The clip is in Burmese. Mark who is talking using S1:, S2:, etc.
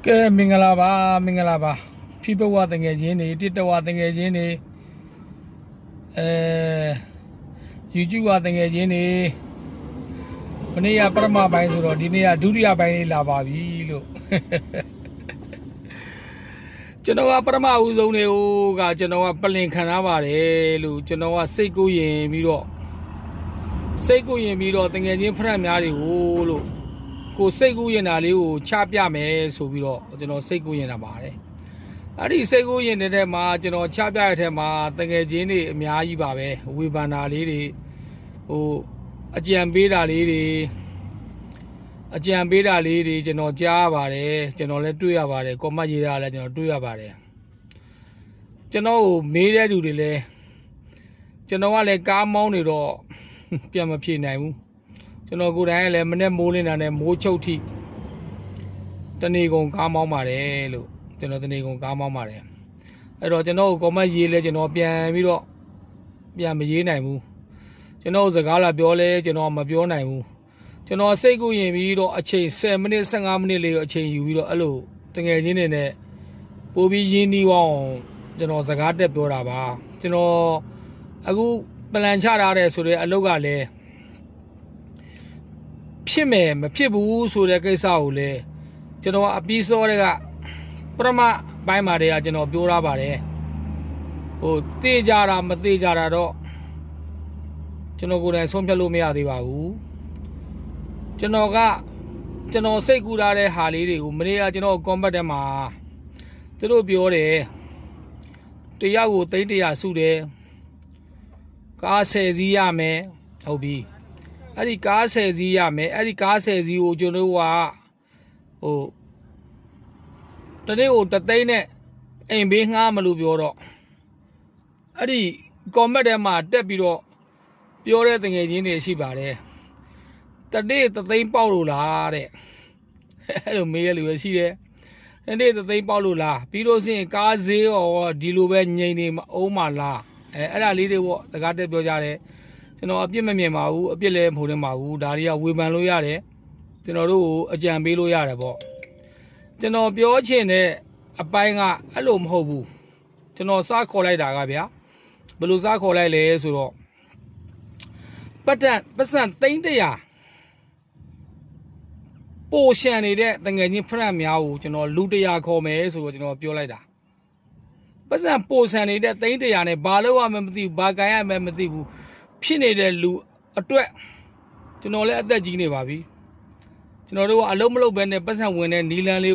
S1: ကဲမင်္ဂလာပါဖိပဝတငယ်ချင်းတွေတစ်တဝတငယ်ချင်းတွေYouTube ဝတငယ်ချင်းတွေမနေ့ကပထမပိုင်းဆိုတော့ဒီနေ့ကဒုတိယပိုင်းလေးလာပါပြီလို့ကျွန်တော်ကပထမဦးဆုံးနေဟိုကကျွန်တော်ကပလင်ခံထားပါတယ်လို့ကျွန်တော်ကစိတ်ကိုရင်ပြီးတော့တငယ်ချင်းဖရက်များတွေကိုလို့ကိုစိတ်ကူးရင်တာလေးကိုချပြမယ်ဆိုပြီးတော့ကျွန်တော်စိတ်ကူးရင်တာပါတယ်အဲ့ဒီစိတ်ကူးရင်တဲ့မှာကျွန်တော်ချပြရတဲ့မှာတကယ်ချင်းတွေအများကြီးပါပဲဝေဖန်တာလေးတွေဟိုအကြံပေးတာလေးတွေကျွန်တော်ကြားရပါတယ်ကျွန်တော်လည်းတွေ့ရပါတယ်ကွန်မန့်ရေးတာလည်းကျွန်တော်တွေ့ရပါတယ်ကျွန်တော်ကိုမေးတဲ့လူတွေလည်းကျွန်တော်ကလည်းကားမောင်းနေတော့ပြန်မဖြေနိုင်ဘူးကျွန်တော်ကိုယ်တိုင်လည်းမနဲ့မိုးလင်းတာနဲ့မိုးချုပ်ထိတနေကုန်ကားမောင်းပါတယ်လို့ကျွန်တော်တနေကုန်ကားမောင်းပါတယ်အဲ့တော့ကျွန်တော်ကိုကွန်မန့်ရေးလဲကျွန်တော်ပြန်ပြီးတော့ပြန်မရေးနိုင်ဘူးကျွန်တော်စကားလာပြောလဲကျွန်တော်မပြောနိုင်ဘူးကျွန်တော်စိတ်ကူးရင်ပြီးတော့အချိန်10မိနစ်15မိနစ်လေးအချိန်ယူပြီးတော့အဲ့လိုတငယ်ချင်းတွေနဲ့ပို့ပြီးရင်းနှီးအောင်ကျွန်တော်စကားတက်ပြောတာပါကျွန်တော်အခုပလန်ချထားတဲ့ဆိုတဲ့အလုပ်ကလည်းဖြစ်မယ်မဖြစ်ဘူးဆိုတဲ့ကိစ္စကိုလည်းကျွန်တော်အပြီးစောတဲ့ကပထမပိုင်းမှာတည်းကကျွန်တော်ပြောထားပါတယ်ဟိုတေးကြတာမတေးကြတာတော့ကျွန်တော်ကိုယ်တိုင်ဆုံးဖြတ်လို့မရသေးပါဘူးကျွန်တော်စိတ်ကူးထားတဲ့ဟာလေးတွေကိုမနေ့ကကျွန်တော်ကွန်ဘတ်ထဲမှာသူတို့ပြောတယ်တယောက်ကို300စုတယ်ကား10စီးရမယ်ဟုတ်ပြီအဲ့ဒီကား10စီးရမယ်အဲ့ဒီကား10စီးကိုကျွန်တော်ကဟိုတနေ့ကို3သိန်းနဲ့အိမ်ဘေးငှားမလို့ပြောတော့အဲ့ဒီကွန်မန့်ထဲမှာတက်ပြီးတော့ပြောတဲ့တငယ်ချင်းတွေရှိပါတယ်တနေ့3သိန်းပေါက်လို့လားတဲ့အဲ့လိုမေးရလူပဲရှိတယ်တနေ့3သိန်းပေါက်လို့လားပြီးလို့ရှိရင်ကားဈေးရောဒီလိုပဲငြိမ်နေမအောင်မလားအဲ့ဒါလေးတွေပေါ့စကားတက်ပြောကြတယ်ကျွန်တော်အပြစ်မမြင်ပါဘူးအပြစ်လည်းမဟုတ်နေပါဘူးဒါတွေကဝေဖန်လို့ရတယ်ကျွန်တော်တို့ကိုအကြံပေးလို့ရတယ်ပေါ့ကျွန်တော်ပြောချင်တဲ့အပိုင်းကအဲ့လိုမဟုတ်ဘူးကျွန်တော်စားခေါ်လိုက်တာကဗျာဘယ်လိုစားခေါ်လိုက်လဲဆိုတော့ပတ်စံ300ပိုရှန်နေတဲ့တငယ်ချင်းဖရက်များကိုကျွန်တော်လူ100ခေါ်မယ်ဆိုတော့ကျွန်တော်ပြောလိုက်တာပတ်စံပိုဆန်နေတဲ့300နဲ့ဘာလို့ရမှမသိဘူးဘာကန်ရမှမသိဘူးဖြစ်နေတဲ့လူအတွက်ကျွန်တော်လည်းအသက်ကြီးနေပါပြီကျွန်တော်တို့ကအလုံးမလုံးပဲနဲ့ပတ်စံဝင်တဲ့နီလန်းလေး